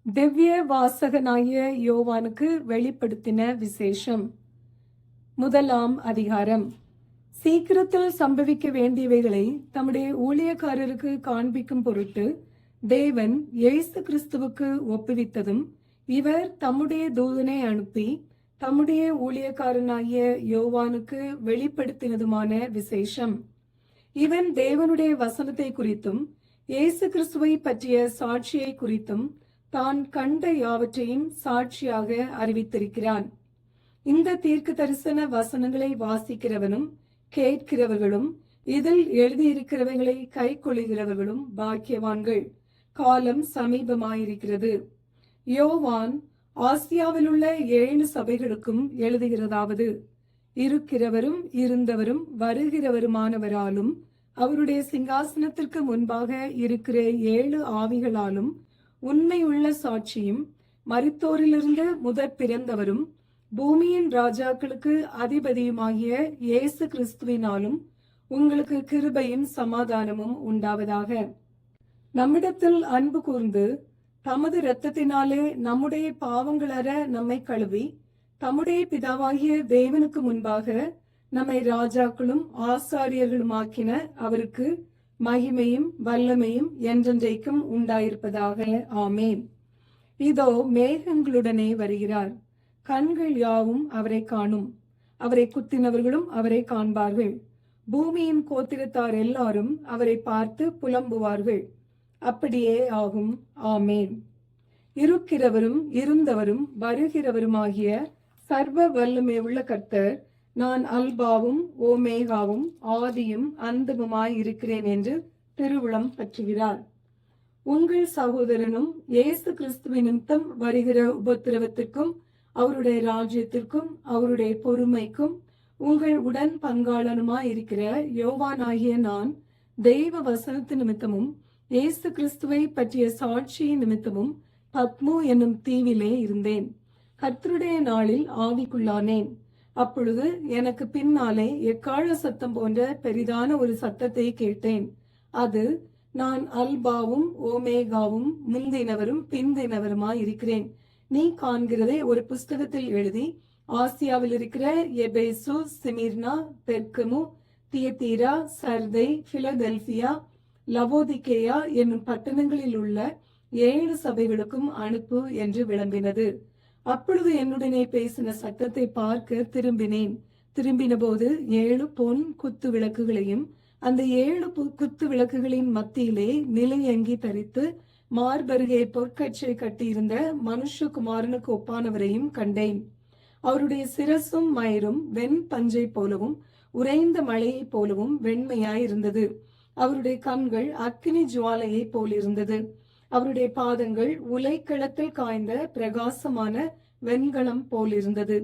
திவ்ய வாசகனாகிய யோவானுக்கு வெளிப்படுத்தின விசேஷம். முதலாம் அதிகாரம். சீக்கிரத்தில் சம்பவிக்க வேண்டியவைகளை தம்முடைய ஊழியக்காரருக்கு காண்பிக்கும் பொருட்டு தேவன் இயேசு கிறிஸ்துவுக்கு ஒப்புவித்ததும், இவர் தம்முடைய தூதனை அனுப்பி தம்முடைய ஊழியக்காரனாகிய யோவானுக்கு வெளிப்படுத்தினதுமான விசேஷம். இவன் தேவனுடைய வசனத்தை குறித்தும் இயேசு கிறிஸ்துவை பற்றிய சாட்சியை குறித்தும் தான் கண்ட யாவற்றையும் சாட்சியாக அறிவித்திருக்கிறான். இந்த தீர்க்க தரிசன வசனங்களை வாசிக்கிறவனும் கேட்கிறவர்களும் இதில் எழுதியிருக்கிறவைகளை கை கொள்ளுகிறவர்களும் பாக்கியவான்கள். காலம் சமீபமாயிருக்கிறது. யோவான் ஆசியாவில் உள்ள 7 சபைகளுக்கும் எழுதுகிறதாவது: இருக்கிறவரும் இருந்தவரும் வருகிறவருமானவராலும் அவருடைய சிங்காசனத்திற்கு முன்பாக இருக்கிற 7 ஆவிகளாலும் உண்மையுள்ள சாட்சியும் மரித்தோரிலிருந்து முதற் பிறந்தவரும் பூமியின் ராஜாக்களுக்கு அதிபதியுமாகிய இயேசு கிறிஸ்துவினாலும் உங்களுக்கு கிருபையும் சமாதானமும் உண்டாவதாக. நம்மிடத்தில் அன்பு கூர்ந்து தமது இரத்தத்தினாலே நம்முடைய பாவங்களற நம்மை கழுவி தம்முடைய பிதாவாகிய தேவனுக்கு முன்பாக நம்மை ராஜாக்களும் ஆசாரியர்களுமாக்கின அவருக்கு மகிமையும் வல்லமையும் என்றென்றைக்கும் உண்டாயிருப்பதாக. ஆமேன். இதோ மேகங்களுடனே வருகிறார். கண்கள் யாவும் அவரை காணும். அவரை குத்தினவர்களும் அவரை காண்பார்கள். பூமியின் கோத்திரத்தார் எல்லாரும் அவரை பார்த்து புலம்புவார்கள். அப்படியே ஆகும். ஆமேன். இருக்கிறவரும் இருந்தவரும் வருகிறவருமாகிய சர்வ வல்லமை உள்ள கர்த்தர், நான் அல்பாவும் ஓமேகாவும் ஆதியும் அந்தமுமாய் இருக்கிறேன் என்று திருவுளம் பற்றுகிறார். உங்கள் சகோதரனும் இயேசு கிறிஸ்துவின் நிமித்தம் வருகிற உபத்திரவத்திற்கும் அவருடைய ராஜ்யத்திற்கும் அவருடைய பொறுமைக்கும் உங்கள் உடன் பங்காளனுமாய் இருக்கிற யோவானாகிய நான் தெய்வ வசனத்து நிமித்தமும் இயேசு கிறிஸ்துவை பற்றிய சாட்சியின் நிமித்தமும் பத்மு என்னும் தீவிலே இருந்தேன். கர்த்தருடைய நாளில் ஆவிக்குள்ளானேன். அப்பொழுது எனக்கு பின்னாலே எக்காள சத்தம் போன்ற பெரிதான ஒரு சத்தத்தை கேட்டேன். அது, நான் அல்பாவும் ஓமேகாவும் முந்தினவரும் பிந்தினவருமாய் இருக்கிறேன். நீ காண்கிறதை ஒரு புஸ்தகத்தில் எழுதி ஆசியாவில் இருக்கிற எபேசு, சிமிர்னா, பெர்கமு, தியத்தீரா, சர்தை, பிலதெல்பியா, லவோதிகேயா என்னும் பட்டணங்களில் உள்ள 7 சபைகளுக்கும் அனுப்பு என்று விளம்பினது. அப்பொழுது என்னுடனே பேசின சத்தத்தை பார்க்க திரும்பினேன். திரும்பின போது 7 பொன் குத்து விளக்குகளையும் அந்த 7 குத்து விளக்குகளின் மத்தியிலே நிலையங்கி தரித்து மார்பருகே பொற்கச்சை கட்டியிருந்த மனுஷகுமாரனுக்கு ஒப்பானவரையும் கண்டேன். அவருடைய சிரசும் மயிரும் வெண் பஞ்சை போலவும் உறைந்த மழையை போலவும் வெண்மையாயிருந்தது. அவருடைய கண்கள் அக்கினி ஜுவாலையை போலிருந்தது. அவருடைய பாதங்கள் உலைக்களத்தில் காய்ந்த பிரகாசமான வெண்கலம் போலிருந்தது.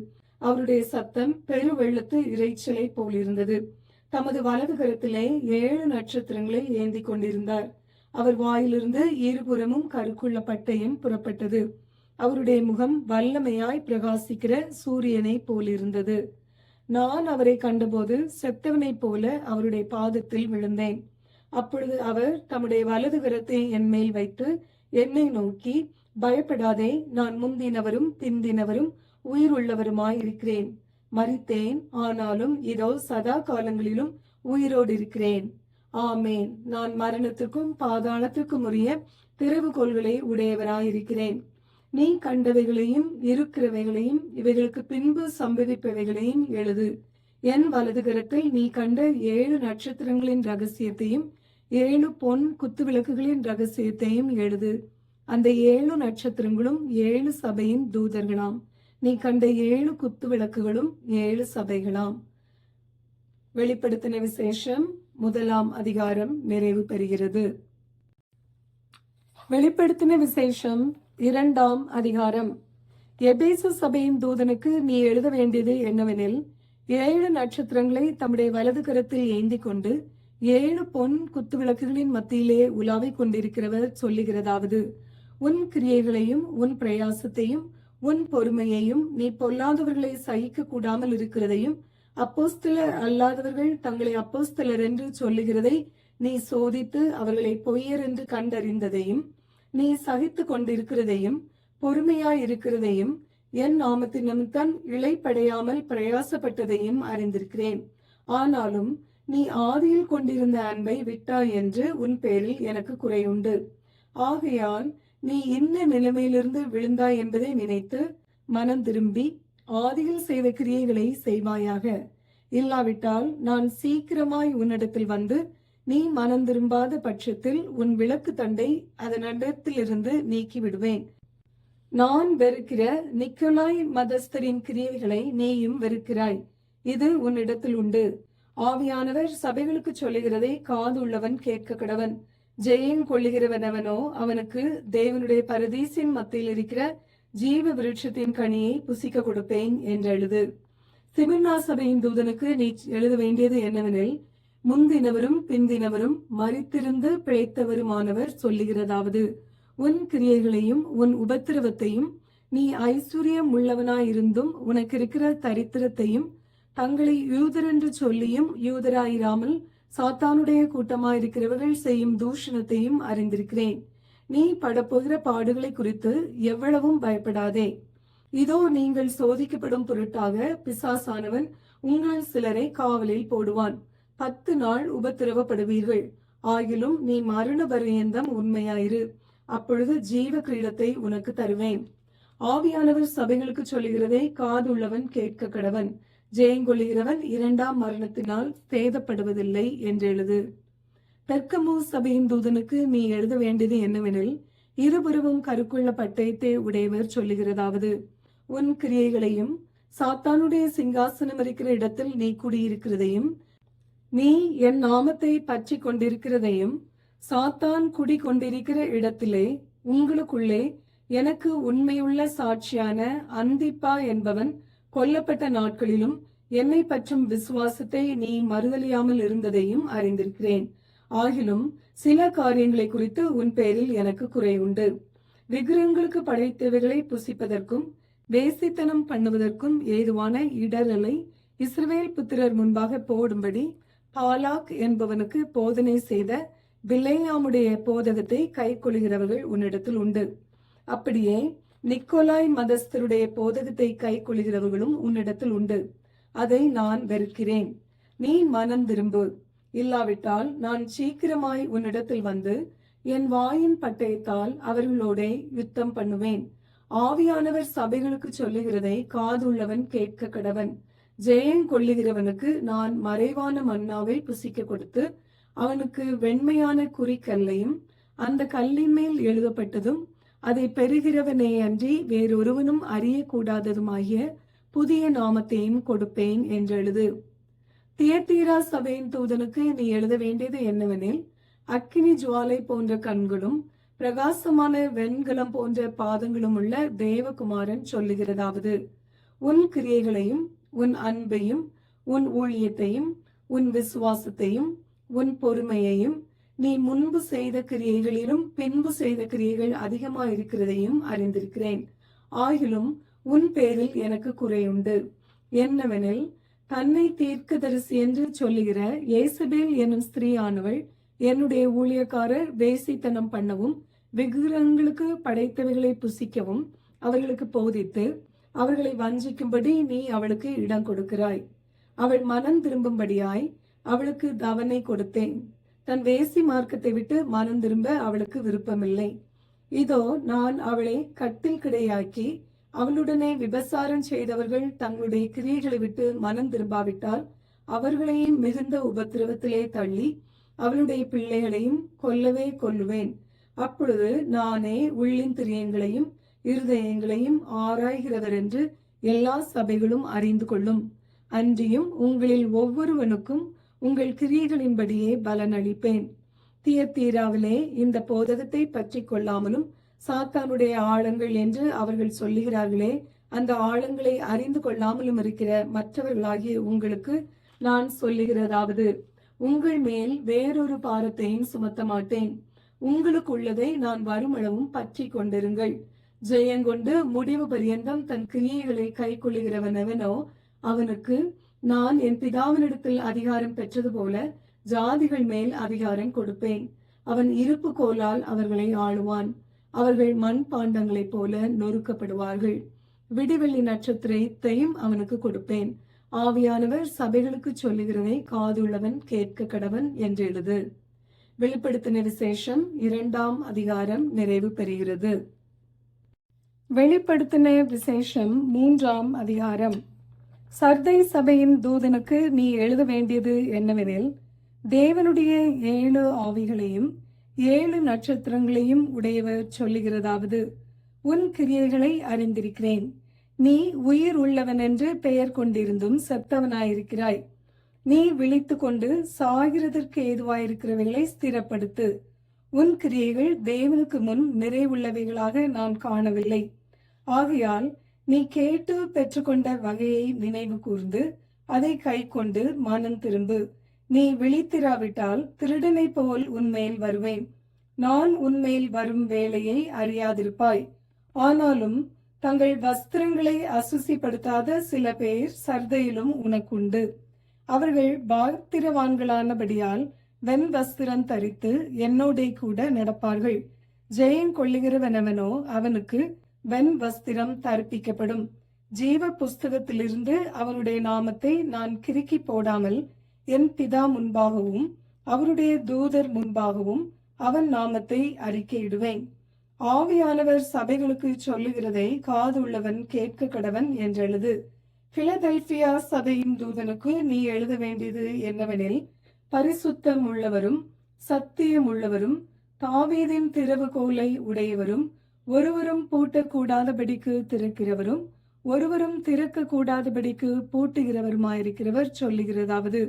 அவருடைய சத்தம் பெருவெள்ளத்து இறைச்சலை போலிருந்தது. தமது வலது கரத்திலே 7 நட்சத்திரங்களை ஏந்தி கொண்டிருந்தார். அவர் வாயிலிருந்து இருபுறமும் கருக்குள்ள பட்டயம் புறப்பட்டது. அவருடைய முகம் வல்லமையாய் பிரகாசிக்கிற சூரியனை போலிருந்தது. நான் அவரை கண்டபோது செத்தவனைப் போல அவருடைய பாதத்தில் விழுந்தேன். அப்பொழுது அவர் தம்முடைய வலது கரத்தை என் மேல் வைத்து என்னை நோக்கி, பயப்படாதே, நான் முந்தினவரும் பிந்தினவரும் உயிர் உள்ளவருமாய் இருக்கிறேன். மரித்தேன், ஆனாலும் இதோ சதா காலங்களிலும் உயிரோடு இருக்கிறேன். ஆமேன். நான் மரணத்திற்கும் பாதாளத்திற்கும் உரிய திறவுகோல்களை உடையவராயிருக்கிறேன். நீ கண்டவைகளையும் இருக்கிறவைகளையும் இவைகளுக்கு பின்பு சம்பவிப்பவைகளையும் எழுது. என் வலது கரத்தில் நீ கண்ட 7 நட்சத்திரங்களின் ரகசியத்தையும் 7 பொன் குத்து விளக்குகளின் ரகசியத்தையும் எழுது. அந்த 7 நட்சத்திரங்களும் 7 சபையின் தூதர்களாம். நீ கண்ட 7 குத்து விளக்குகளும் 7 சபைகளாம். வெளிப்படுத்தின விசேஷம் முதலாம் அதிகாரம் நிறைவு பெறுகிறது. வெளிப்படுத்தின விசேஷம் இரண்டாம் அதிகாரம். எபேசு சபையின் தூதனுக்கு நீ எழுத வேண்டியது என்னவெனில், 7 நட்சத்திரங்களை தம்முடைய வலது கரத்தில் ஏந்தி கொண்டு 7 பொன் குத்து விளக்குகளின் மத்தியிலே உலாவிக் கொண்டிருக்கிறவர் சொல்லுகிறதாவது: உன் கிரியைகளையும் உன் பிரயாசத்தையும் உன் பொறுமையையும் நீ பொல்லாதவர்களை சகிக்க கூடாமல் இருக்கிறதையும் அப்போஸ்தலர் அல்லாதவர்கள் தங்களை அப்போஸ்தலர் என்று சொல்லுகிறதை நீ சோதித்து அவர்களை பொய்யர் என்று கண்டறிந்ததையும் நீ சகித்து கொண்டிருக்கிறதையும் பொறுமையாயிருக்கிறதையும் என் நாமத்தின் நிமித்தம் இளைப்படையாமல் பிரயாசப்பட்டதையும் அறிந்திருக்கிறேன். ஆனாலும் நீ ஆதியில் கொண்டிருந்த அன்பை விட்டாய் என்று உன் பேரில் எனக்கு குறையுண்டு. ஆகையால் நீ இன்ன நிலைமையிலிருந்து விழுந்தாய் என்பதை நினைத்து மனம் திரும்பி ஆதியில் செய்த கிரியைகளை செய்வாயாக. இல்லாவிட்டால் நான் சீக்கிரமாய் உன்னிடத்தில் வந்து நீ மனம் திரும்பாத பட்சத்தில் உன் விளக்கு தண்டை அதனிடத்திலிருந்து நீக்கி விடுவேன். நான் வெறுக்கிற நிக்கோலாய் மதஸ்தரின் கிரியைகளை நீயும் வெறுக்கிறாய். இது உன்னிடத்தில் உண்டு. ஆவியானவர் சபைகளுக்கு சொல்லுகிறதை காது உள்ளவன் கேட்க கடவன். ஜெயம் கொள்ளுகிறவனவனோ அவனுக்கு தேவனுடைய பரதீசின் மத்தியில் இருக்கிற ஜீவ விருட்சத்தின் கனியை புசிக்க கொடுப்பேன் என்று எழுது. சிமிர்னா சபையின் தூதனுக்கு நீ எழுத வேண்டியது என்னவெனில், முந்தினவரும் பிந்தினவரும் மரித்திருந்து பிழைத்தவருமானவர் சொல்லுகிறதாவது, உன் கிரியைகளையும் உன் உபத்திரவத்தையும் நீ ஐஸ்வர்யம் உள்ளவனாயிருந்தும் உனக்கு இருக்கிற தரித்திரத்தையும் தங்களை யூதர் என்று சொல்லியும் யூதராயிராமல் சாத்தானுடைய கூட்டமாயிருக்கிறவர்கள் செய்யும் தூஷணத்தையும் அறிந்திருக்கிறேன். நீ படப்போகிற பாடுகளை குறித்து எவ்வளவும் பயப்படாதே. இதோ நீங்கள் சோதிக்கப்படும் பொருட்டாக பிசாசானவன் உங்கள் சிலரை காவலில் போடுவான். 10 நாள் உபத்திரவப்படுவீர்கள். ஆகிலும் நீ மரண பரியந்தம் உண்மையாயிரு. அப்பொழுது ஜீவ கிரீடத்தை உனக்கு தருவேன். ஆவியானவர் சபைகளுக்கு சொல்லுகிறதை காதுள்ளவன் கேட்க கடவன். ஜெயங்கொள்ளுகிறவன் 2ஆம் மரணத்தினால் சேதப்படுவதில்லை என்று எழுது. பெர்கமு சபையின் தூதனுக்கு நீ எழுத வேண்டியது என்னவெனில், இருபுறமும் கருக்குள்ள பட்டயத்தை உடையவர் சொல்லுகிறதாவது, உன் கிரியைகளையும் சாத்தானுடைய சிங்காசனம் இருக்கிற இடத்தில் நீ குடியிருக்கிறதையும் நீ என் நாமத்தை பற்றி கொண்டிருக்கிறதையும் சாத்தான் குடி கொண்டிருக்கிற இடத்திலே உங்களுக்குள்ளே எனக்கு உண்மையுள்ள சாட்சியான அந்திப்பா என்பவன் கொல்லப்பட்ட நாட்களிலும் என்னை பற்றும் விசுவாசத்தை நீ மறுதலியாமல் இருந்ததையும் அறிந்திருக்கிறேன். ஆகிலும் சில காரியங்களை குறித்து உன் பேரில் எனக்கு குறை உண்டு. விக்கிரகங்களுக்கு படைத்தவைகளை புசிப்பதற்கும் வேசித்தனம் பண்ணுவதற்கும் ஏதுவான இடரலை இஸ்ரவேல் புத்திரர் முன்பாக போடும்படி பாலாக் என்பவனுக்கு போதனை செய்த பிலேயாமுடைய போதகத்தை கை கொள்கிறவர்கள் உன்னிடத்தில் உண்டு. அப்படியே நிக்கோலாய் மதஸ்தருடைய போதகத்தை கை கொள்கிறவர்களும் உன்னிடத்தில் உண்டு. அதை நான் வெறுக்கிறேன். நீ மனம் திரும்பு. இல்லாவிட்டால் நான் சீக்கிரமாய் உன்னிடத்தில் வந்து என் வாயின் பட்டயத்தால் அவர்களோட யுத்தம் பண்ணுவேன். ஆவியானவர் சபைகளுக்கு சொல்லுகிறதை காதுள்ளவன் கேட்க கடவன். ஜெயம் கொள்ளுகிறவனுக்கு நான் மறைவான மன்னாவை புசிக்க கொடுத்து அவனுக்கு வெண்மையான குறிக்கல்லையும் அந்த கல்லின் மேல் எழுதப்பட்டதும் அதை பெறுகிறவனே அன்றி வேறொருவனும் அறியக்கூடாததுமாகிய புதிய நாமத்தையும் கொடுப்பேன் என்று எழுது. தியத்தீரா சபையின் தூதனுக்கு நீ எழுத வேண்டியது என்னவெனில், அக்கினி ஜுவாலை போன்ற கண்களும் பிரகாசமான வெண்கலம் போன்ற பாதங்களும் உள்ள தேவகுமாரன் சொல்லுகிறதாவது, உன் கிரியைகளையும் உன் அன்பையும் உன் ஊழியத்தையும் உன் விசுவாசத்தையும் உன் பொறுமையையும் நீ முன்பு செய்த கிரியைகளிலும் பின்பு செய்த கிரியைகள் அதிகமாயிருக்கிறதையும் அறிந்திருக்கிறேன். ஆகிலும் உன் பேரில் எனக்கு குறையுண்டு. என்னவெனில், தன்னை தீர்க்கதரிசி என்று சொல்லுகிற ஏசபேல் என்னும் ஸ்திரீயானவள் என்னுடைய ஊழியக்காரர் வேசித்தனம் பண்ணவும் விக்கிரகங்களுக்கு படைத்தவைகளை புசிக்கவும் அவர்களுக்கு போதித்து அவர்களை வஞ்சிக்கும்படி நீ அவளுக்கு இடம் கொடுக்கிறாய். அவள் மனம் திரும்பும்படியாய் அவளுக்கு தவணை கொடுத்தேன். தன் வேசி மார்க்கத்தை விட்டு மனம் திரும்ப அவளுக்கு விருப்பமில்லை. இதோ நான் அவளை கட்டில் கிடையாக்கி அவளுடனே விபசாரம் செய்தவர்கள் தங்களுடைய கிரியைகளை விட்டு மனம் திரும்பாவிட்டால் அவர்களையும் மிகுந்த உபத்திரவத்திலே தள்ளி அவளுடைய பிள்ளைகளையும் கொல்லவே கொல்லுவேன். அப்பொழுது நானே உள்ளின் திரியங்களையும் இருதயங்களையும் ஆராய்கிறவர் என்று எல்லா சபைகளும் அறிந்து கொள்ளும். அன்றியும் உங்களில் ஒவ்வொருவனுக்கும் உங்கள் கிரியைகளின்படியே பலன் அளிப்பேன். தியத்தீராவிலே இந்த போதகத்தை பற்றி கொள்ளாமலும் சாத்தானுடைய ஆழங்கள் என்று அவர்கள் சொல்லுகிறார்களே, அந்த ஆழங்களை அறிந்து கொள்ளாமலும் இருக்கிற மற்றவர்களாகிய உங்களுக்கு நான் சொல்லுகிறதாவது, உங்கள் மேல் வேறொரு பாரத்தையும் சுமத்த மாட்டேன். உங்களுக்கு உள்ளதை நான் வருமளவும் பற்றி கொண்டிருங்கள். ஜெயங்கொண்டு முடிவு பரியந்தம் தன் கிரியைகளை கை கொள்ளுகிறவனவனோ அவனுக்கு நான் என் பிதாவினிடத்தில் அதிகாரம் பெற்றது போல ஜாதிகள் மேல் அதிகாரம் கொடுப்பேன். அவன் இருப்பு கோலால் அவர்களை ஆளுவான். அவர்கள் மண் பாண்டங்களைப் போல நொறுக்கப்படுவார்கள். விடிவெள்ளி நட்சத்திரத்தையும் அவனுக்கு கொடுப்பேன். ஆவியானவர் சபைகளுக்கு சொல்லுகிறதை காதுள்ளவன் கேட்க கடவன் என்று எழுது. வெளிப்படுத்தின விசேஷம் 2ஆம் அதிகாரம் நிறைவு பெறுகிறது. வெளிப்படுத்தின விசேஷம் 3ஆம் அதிகாரம். சர்தை சபையின் தூதனுக்கு நீ எழுத வேண்டியது என்னவெனில், தேவனுடைய 7 ஆவிகளையும் 7 நட்சத்திரங்களையும் உடையவர் சொல்லுகிறதாவது, உன் கிரியைகளை அறிந்திருக்கிறேன். நீ உயிர் உள்ளவன் என்று பெயர் கொண்டிருந்தும் செத்தவனாயிருக்கிறாய். நீ விழித்து கொண்டு சாகிறதற்கு ஏதுவாயிருக்கிறவைகளை ஸ்திரப்படுத்து. உன் கிரியைகள் தேவனுக்கு முன் நிறைவுள்ளவைகளாக நான் காணவில்லை. ஆகையால் நீ கேட்டு பெற்றுக்கொண்ட வகையை நினைவு கூர்ந்து அதை கை கொண்டு மனம் திரும்பு. நீ விழித்திராவிட்டால் திருடனை போல் உன்மேல் வருவேன். நான் உன்மேல் வரும் வேளையை அறியாதிருப்பாய். ஆனாலும் தங்கள் வஸ்திரங்களை அசுசிப்படுத்தாத சில பேர் சர்தையிலும் உனக்குண்டு. அவர்கள் பாத்திரவான்களானபடியால் வெண் வஸ்திரம் தரித்து என்னோடே கூட நடப்பார்கள். ஜெயம் கொள்ளுகிறவனவனோ அவனுக்கு வெண் வஸ்திரம் தரிப்பிக்கப்படும். ஜீவ புஸ்தகத்திலிருந்து அவனுடைய நாமத்தை நான் கிறுக்கி போடாமல் என் பிதா முன்பாகவும் அவருடைய தூதர் முன்பாகவும் அவன் நாமத்தை அறிக்கையிடுவேன். ஆவியானவர் சபைகளுக்கு சொல்லுகிறதை காதுள்ளவன் கேட்க கடவன் என்றெழுது. பிலதெல்பியா சபையின் தூதனுக்கு நீ எழுத வேண்டியது என்னவெனில், பரிசுத்தம் உள்ளவரும் சத்தியம் உள்ளவரும் தாவீதின் திறவுகோலை உடையவரும் ஒருவரும் பூட்டக்கூடாதபடிக்கு திறக்கிறவரும் ஒருவரும் திறக்க கூடாதபடிக்கு பூட்டுகிறவருமாயிருக்கிறவர் சொல்லுகிறதாவது,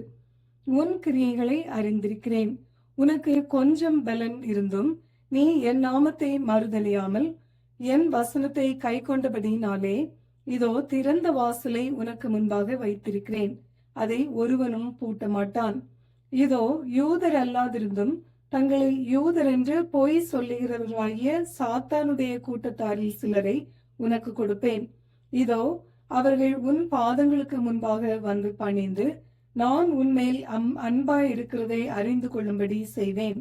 உன் கிரியைகளை அறிந்திருக்கிறேன். உனக்கு கொஞ்சம் பலன் இருந்தும் நீ என் நாமத்தை மறுதலியாமல் என் வசனத்தை கை கொண்டபடினாலே இதோ திறந்த வாசலை உனக்கு முன்பாக வைத்திருக்கிறேன். அதை ஒருவனும் பூட்ட மாட்டான். இதோ யூதர் அல்லாதிருந்தும் தங்களை யூதர் என்று பொய் சொல்லுகிறவர்களாகிய சாத்தானுடைய கூட்டத்தாரில் சிலரை உனக்கு கொடுப்பேன். இதோ அவர்கள் உன் பாதங்களுக்கு முன்பாக வந்து பணிந்து நான் உன்மேல் அன்பாய் இருக்கிறதை அறிந்து கொள்ளும்படி செய்வேன்.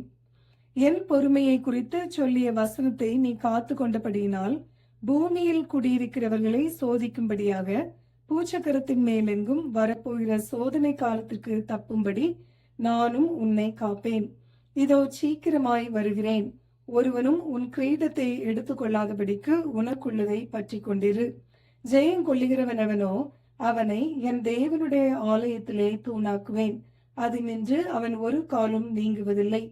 என் பொறுமையை குறித்து சொல்லிய வசனத்தை நீ காத்து கொண்டபடியினால் பூமியில் குடியிருக்கிறவர்களை சோதிக்கும்படியாக பூச்சக்கரத்தின் மேலெங்கும் வரப்போகிற சோதனை காலத்திற்கு தப்பும்படி நானும் உன்னை காப்பேன். இதோ சீக்கிரமாய் வருகிறேன். ஒருவனும் உன் கிரீடத்தை எடுத்துக்கொள்ளாதபடிக்கு உனக்குள்ளதை பற்றி கொண்டிரு. ஜெயம் கொள்ளுகிறவனவனோ அவனை என் தேவனுடைய ஆலயத்திலே தூணாக்குவேன். அது நின்று அவன் ஒரு காலும் நீங்குவதில்லை.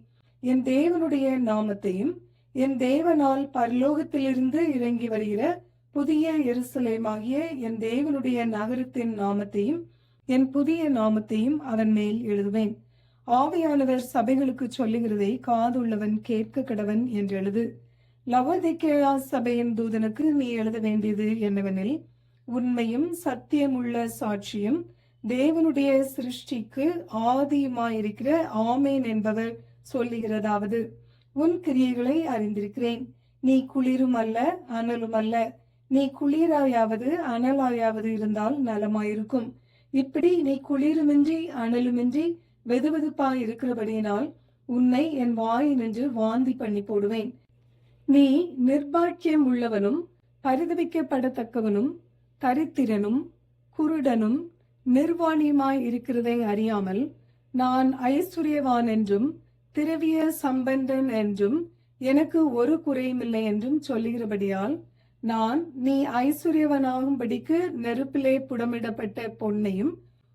என் தேவனுடைய நாமத்தையும் என் தேவனால் பரலோகத்திலிருந்து இறங்கி வருகிற புதிய எருசலேமாகிய என் தேவனுடைய நகரத்தின் நாமத்தையும் என் புதிய நாமத்தையும் அவன் மேல் எழுதுவேன். ஆவியானவர் சபைகளுக்கு சொல்லுகிறதை காதுள்ளவன் கேட்க கடவன் என்று எழுது. லவோதிக்கேயா சபையின் தூதனுக்கு நீ எழுத வேண்டியது என்னவெனில், உண்மையும் சத்தியமுள்ள சாட்சியும் தேவனுடைய சிருஷ்டிக்கு ஆதியுமாயிருக்கிற ஆமேன் என்பவர் சொல்லுகிறதாவது, உன் கிரியைகளை அறிந்திருக்கிறேன். நீ குளிரும் அல்ல அனலும் அல்ல. நீ குளிராயாவது அனலாயாவது இருந்தால் நலமாயிருக்கும். இப்படி நீ குளிருமின்றி அனலுமின்றி வெதுவெதுப்பாய் இருக்கிறபடியினால் உன்னை என் வாயினின்று வாந்தி பண்ணி போடுவேன். நீ நிர்பாக்கியம் உள்ளவனும் பரிதவிக்கப்படத்தக்கவனும் தரித்திரனும் குருடனும் நிர்வாணியுமாய் இருக்கிறதை அறியாமல் நான் ஐஸ்வர்யவான் என்றும் திரவிய சம்பந்தன் என்றும் எனக்கு ஒரு குறையுமில்லை என்றும் சொல்லுகிறபடியால் நான் நீ ஐஸ்வர்யவனாகும்படிக்கு நெருப்பிலே புடமிடப்பட்ட பொன்னையும்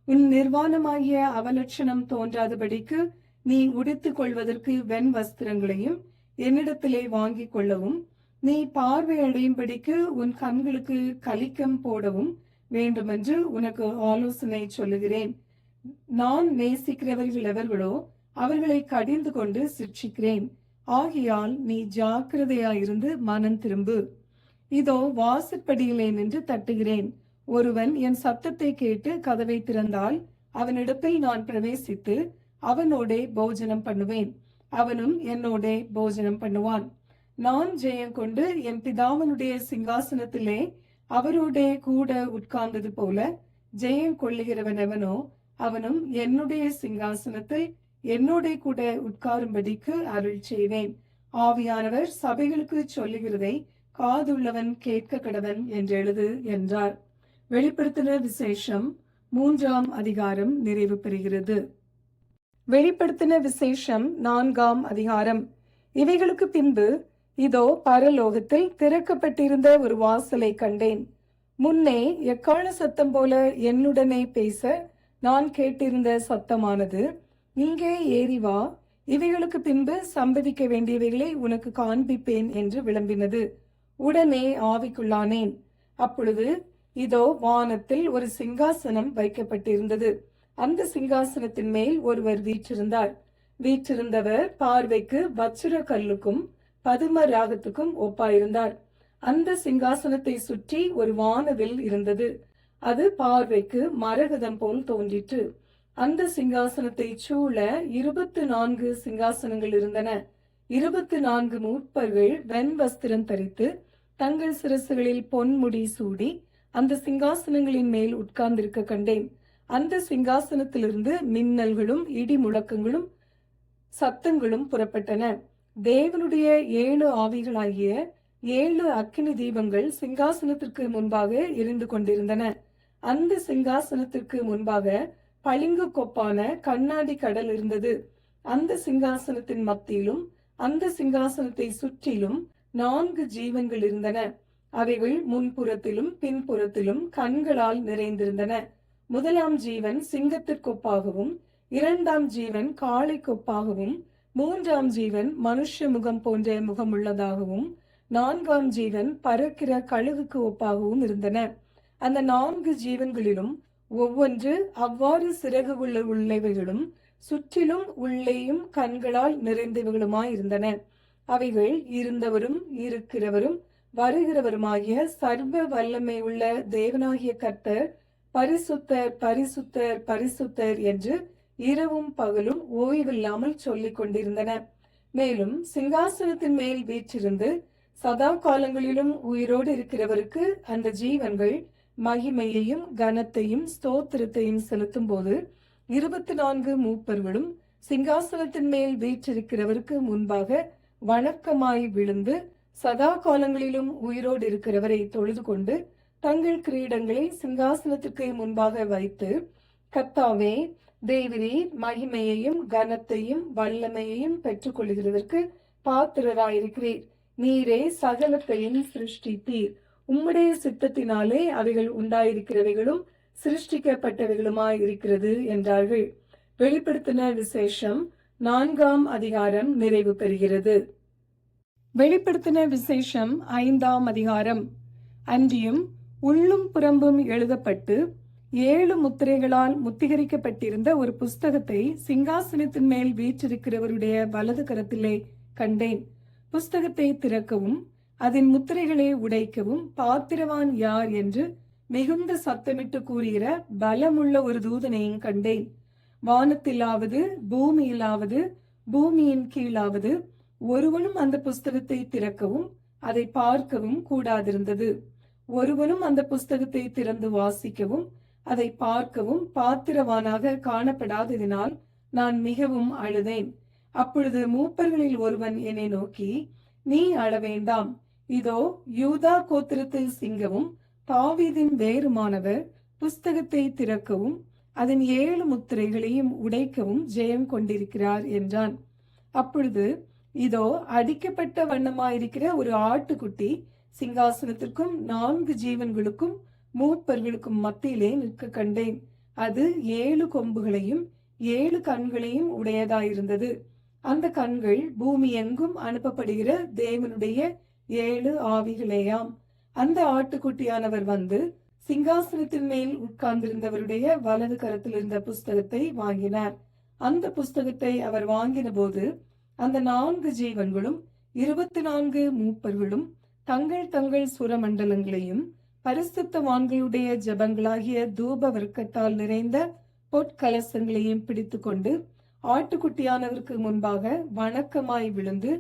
உன் நிர்வாணமாகிய அவலட்சணம் தோன்றாதபடிக்கு நீ உடுத்துக் கொள்வதற்கு வெண் வஸ்திரங்களையும் என்னிடத்திலே வாங்கிக் கொள்ளவும் நீ பார்வை அடையும்படிக்கு உன் கண்களுக்கு கலிக்கம் போடவும் வேண்டுமென்று உனக்கு ஆலோசனை சொல்லுகிறேன். நான் நேசிக்கிறவர்கள் எவர்களோ அவர்களை கடிந்து கொண்டு சிட்சிக்கிறேன். ஆகையால் நீ ஜாக்கிரதையாயிருந்து மனம் திரும்பு. இதோ வாசற்படியிலே நின்று தட்டுகிறேன். ஒருவன் என் சத்தத்தை கேட்டு கதவை திறந்தால் அவனிடத்தில் நான் பிரவேசித்து அவனோடே போஜனம் பண்ணுவேன், அவனும் என்னோடே போஜனம் பண்ணுவான். நான் ஜெயம் கொண்டு என் பிதாவனுடைய சிங்காசனத்திலே அவரோடே கூட உட்கார்ந்தது போல ஜெயம் கொள்ளுகிறவன் எவனோ அவனும் என்னுடைய சிங்காசனத்தில் என்னோட கூட உட்காரும்படிக்கு அருள் செய்வேன். ஆவியானவர் சபைகளுக்கு சொல்லுகிறதை காதுள்ளவன் கேட்க கடவன் என்று எழுது என்றார். வெளிப்படுத்தின விசேஷம் 3ஆம் அதிகாரம் நிறைவு பெறுகிறது. வெளிப்படுத்தின விசேஷம் 4ஆம் அதிகாரம். இவைகளுக்கு பின்பு இதோ பரலோகத்தில் திறக்கப்பட்டிருந்த ஒரு வாசலை கண்டேன். முன்னே எக்காள சத்தம் போல என்னுடனே பேச நான் கேட்டிருந்த சத்தமானது, இங்கே ஏறி வா, இவைகளுக்கு பின்பு சம்பவிக்க வேண்டியவைகளை உனக்கு காண்பிப்பேன் என்று விளம்பினது. உடனே ஆவிக்குள்ளானேன். அப்பொழுது இதோ வானத்தில் ஒரு சிங்காசனம் வைக்கப்பட்டிருந்தது. அந்த சிங்காசனத்தின் மேல் ஒருவர் வீற்றிருந்தார். வீற்றிருந்தவர் பார்வைக்கு வச்சிர கல்லுக்கும் பதும ராகத்துக்கும் ஒப்பாயிருந்தார். அந்த சிங்காசனத்தை சுற்றி ஒரு வானவில் இருந்தது. அது பார்வைக்கு மரகதம் போல் தோன்றிற்று. அந்த சிங்காசனத்தை சூழ 24 சிங்காசனங்கள் இருந்தன. 24 மூப்பர்கள் வெண் வஸ்திரம் தரித்து தங்கள் சிரசுகளில் பொன்முடி சூடி அந்த சிங்காசனங்களின் மேல் உட்கார்ந்திருக்க கண்டேன். அந்த சிங்காசனத்திலிருந்து மின்னல்களும் இடி முழக்கங்களும் சத்தங்களும் புறப்பட்டன. தேவனுடைய 7 ஆவிகளாகிய 7 அக்கினி தீபங்கள் சிங்காசனத்திற்கு முன்பாக எரிந்து கொண்டிருந்தன. அந்த சிங்காசனத்திற்கு முன்பாக பளிங்கு கொப்பான கண்ணாடி கடல் இருந்தது. அந்த சிங்காசனத்தின் மத்தியிலும் அந்த சிங்காசனத்தை சுற்றிலும் 4 ஜீவன்கள் இருந்தன. அவைகள் முன்புறத்திலும் பின்புறத்திலும் கண்களால் நிறைந்திருந்தன. முதலாம் ஜீவன் சிங்கத்திற்கொப்பாகவும், 2ஆம் ஜீவன் காளை கொப்பாகவும், 3ஆம் ஜீவன் மனுஷ முகம் போன்ற முகமுள்ளதாகவும், 4ஆம் ஜீவன் பறக்கிற கழுகுக்கு ஒப்பாகவும் இருந்தன. அந்த 4 ஜீவன்களிலும் ஒவ்வொன்று அவ்வாறு சிறகு உள்ளவைகளும் சுற்றிலும் உள்ளேயும் கண்களால் நிறைந்தவைகளுமாயிருந்தன. அவைகள் இருந்தவரும் இருக்கிறவரும் வருகிறவருமாகிய சர்வ வல்லமை உள்ள தேவனாகிய கர்த்தர் பரிசுத்தர் பரிசுத்தர் பரிசுத்தர் என்று இரவும் பகலும் ஓய்வில்லாமல் சொல்லிக் கொண்டிருந்தன. மேலும் சிங்காசனத்தின் மேல் வீற்றிருந்து சதா காலங்களிலும் உயிரோடு இருக்கிறவருக்கு அந்த ஜீவன்கள் மகிமையையும் கனத்தையும் ஸ்தோத்திரத்தையும் செலுத்தும் போது 24 மூப்பர்களும் சிங்காசனத்தின் மேல் வீற்றிருக்கிறவருக்கு முன்பாக வணக்கமாய் விழுந்து சதா காலங்களிலும் உயிரோடு இருக்கிறவரை தொழுது கொண்டு தங்கள் கிரீடங்களை சிங்காசனத்திற்கு முன்பாக வைத்து, கர்த்தாவே, தேவரீர் மகிமையையும் கனத்தையும் வல்லமையையும் பெற்றுக் கொள்கிறதற்கு பாத்திரராயிருக்கிறீர். நீரே சகலத்தையும் சிருஷ்டித்தீர். உம்முடைய சித்தத்தினாலே அவைகள் உண்டாயிருக்கிறவைகளும் சிருஷ்டிக்கப்பட்டவைகளுமாயிருக்கிறது என்றார்கள். வெளிப்படுத்தின விசேஷம் 4ஆம் அதிகாரம் நிறைவு பெறுகிறது. வெளிப்படுத்தின விசேஷம் 5ஆம் அதிகாரம். அன்றியும் உள்ளும் புறம்பும் எழுதப்பட்டு 7 முத்திரைகளால் முத்திகரிக்கப்பட்டிருந்த ஒரு புஸ்தகத்தை சிங்காசனத்தின் மேல் வீற்றிருக்கிறவருடைய வலது கரத்திலே கண்டேன். புஸ்தகத்தை திறக்கவும் அதன் முத்திரைகளை உடைக்கவும் பாத்திரவான் யார் என்று மிகுந்த சத்தமிட்டு கூறுகிற பலமுள்ள ஒரு தூதனையும் கண்டேன். வானத்திலாவது பூமியிலாவது பூமியின் கீழாவது ஒருவனும் அந்த புஸ்தகத்தை திறக்கவும் அதை பார்க்கவும் கூடாதிருந்தது. ஒருவனும் அந்த புஸ்தகத்தை திறந்து வாசிக்கவும் அதை பார்க்கவும் பாத்திரவானாக காணப்படாததினால் நான் மிகவும் அழுதேன். அப்பொழுது மூப்பர்களில் ஒருவன் என்னை நோக்கி, நீ அழ வேண்டாம், இதோ யூதா கோத்திரத்தில் சிங்கமும் தாவீதின் வேருமானவர் புஸ்தகத்தை திறக்கவும் அதன் 7 முத்திரைகளையும் உடைக்கவும் ஜெயம் கொண்டிருக்கிறார் என்றான். அப்பொழுது இதோ அடிக்கப்பட்ட வண்ணமாயிருக்கிற ஒரு ஆட்டுக்குட்டி சிங்காசனத்திற்கும் 4 ஜீவன்களுக்கும் மூப்பர்களுக்கும் மத்தியிலே நிற்க கண்டேன். அது 7 கொம்புகளையும் 7 கண்களையும் உடையதாயிருந்தது. அந்த கண்கள் பூமி எங்கும் அனுப்பப்படுகிற தேவனுடைய 7 ஆவிகளேயாம். அந்த ஆட்டுக்குட்டியானவர் வந்து சிங்காசனத்தின் மேல் உட்கார்ந்திருந்தவருடைய வலது கரத்தில் இருந்த புஸ்தகத்தை வாங்கினார். அந்த புஸ்தகத்தை அவர் வாங்கின போது அந்த 4 ஜீவன்களும் 24 மூப்பர்களும் தங்கள் தங்கள் சுரமண்டலங்களையும் பரிசுத்தவான்களுடைய ஜபங்களாகிய தூப வர்க்கத்தால் நிறைந்த பொற்கலசங்களையும் பிடித்து கொண்டு ஆட்டுக்குட்டியானவருக்கு முன்பாக வணக்கமாய் விழுந்து,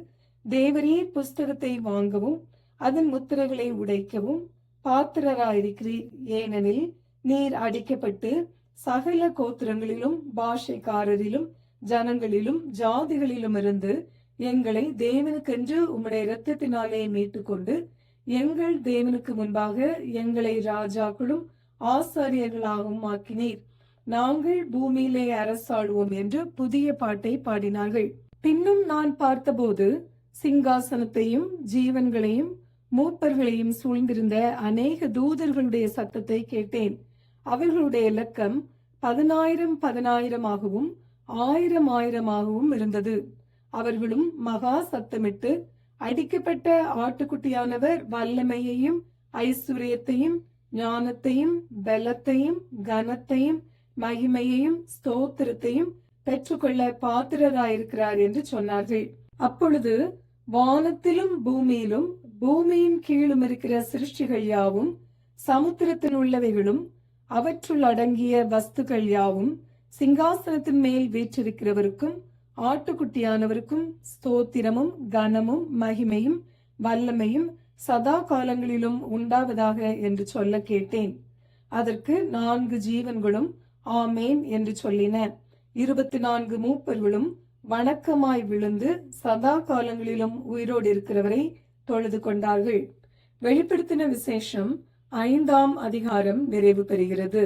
தேவரீர் புஸ்தகத்தை வாங்கவும் அதன் முத்திரைகளை உடைக்கவும் பாத்திரராயிருக்கிறீர். ஏனெனில் நீர் அடிக்கப்பட்டு சகல கோத்திரங்களிலும் பாஷைக்காரரிலும் ஜனங்களிலும் ஜாதிகளிலும் இருந்து எங்களை தேவனுக்கென்று உம்முடைய இரத்தத்தினாலே மீட்டுக்கொண்டு எங்கள் தேவனுக்கு முன்பாக எங்களை ராஜாக்களும் ஆசாரியர்களாகவும் ஆக்கினீர். நாங்கள் பூமியிலே அரசாடுவோம் என்று புதிய பாட்டை பாடினார்கள். பின்னும் நான் பார்த்தபோது சிங்காசனத்தையும் ஜீவன்களையும் மூப்பர்களையும் சூழ்ந்திருந்த அநேக தூதர்களுடைய சத்தத்தை கேட்டேன். அவர்களுடைய இலக்கம் 10,000 10,000 இருந்தது. அவர்களும் மகா சத்தமிட்டு, அடிக்கப்பட்ட ஆட்டுக்குட்டியானவர் வல்லமையையும் ஐஸ்வர்யத்தையும் ஞானத்தையும் பலத்தையும் கனத்தையும் மகிமையையும் ஸ்தோத்திரத்தையும் பெற்றுக்கொள்ள பாத்திரராயிருக்கிறார் என்று சொன்னார்கள். அப்பொழுது வானத்திலும் பூமியிலும் பூமியின் கீழும் இருக்கிற சிருஷ்டிகள் யாவும், சமுத்திரத்தில் உள்ளவைகளும் அவற்றுள் அடங்கிய வஸ்துக்கள் யாவும் சிங்காசனத்தின் மேல் வீற்றிருக்கிறவருக்கும் ஆட்டுக்குட்டியானவருக்கும் ஸ்தோத்திரமும் கனமும் மகிமையும் வல்லமையும் சதா காலங்களிலும் உண்டாவதாக என்று சொல்ல கேட்டேன். அதற்கு 4 ஜீவன்களும் ஆமேன் என்று சொல்லின. 24 மூப்பர்களும் வணக்கமாய் விழுந்து சதா காலங்களிலும் உயிரோடு இருக்கிறவரை தொழுது கொண்டார்கள். வெளிப்படுத்தின விசேஷம் 5ஆம் அதிகாரம் நிறைவு பெறுகிறது.